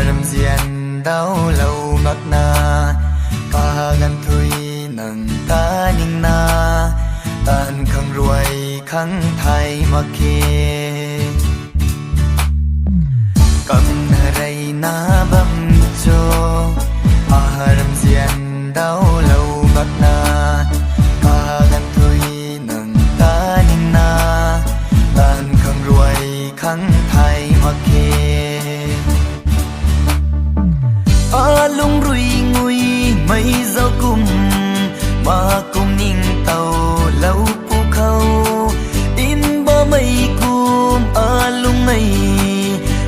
rầm diên đau lâu ngất na ca ngăn thui nâng ta nhưng na tan khăng ruồi khăng thay mặc kê cầm rây na bầm cho rầm diên đau lâu ngất na ca ngăn thui nâng ta nhưng na tan khăng ruồi khăng thay mặc kê lung rui ngui mây dao cùng mà cùng nhìn tàu lâu pu khâu in bó mây cùng lung mây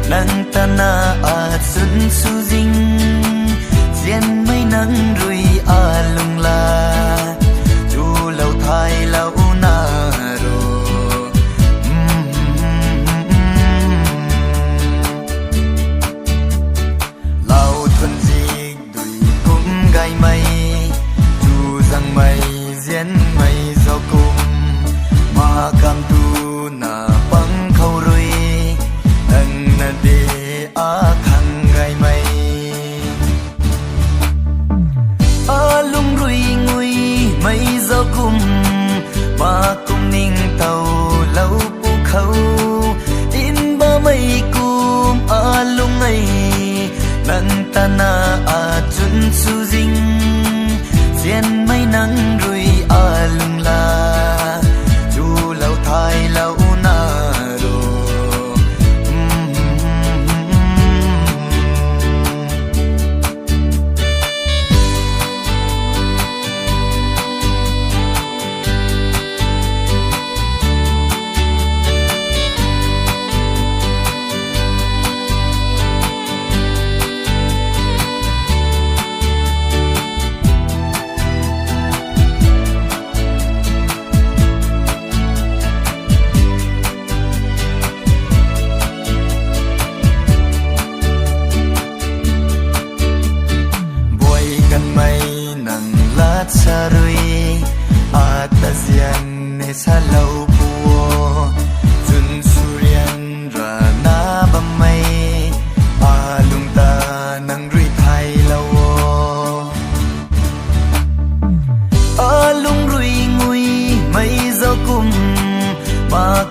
nắng ta na xuân su dinh diên mây nắng rui lung la chu lâu thay lâu na ro lâu thuần gì gai mây chu rằng mây diên mây do cùng mà cam tu na băng khâu rui nâng na de khang gai mây lung rui ngui mây do cùng mà cùng ninh tàu lâu pu khâu in ba mây cùng lung ấy nâng ta na chun su dinh diên mây nắng rui lung la chu lâu thay lâu na ro sa rui ta dian ne sa lâu puo chun surian ra na bam mai lung ta nang rui thai lâu lung rui ngui mây dao cùng mà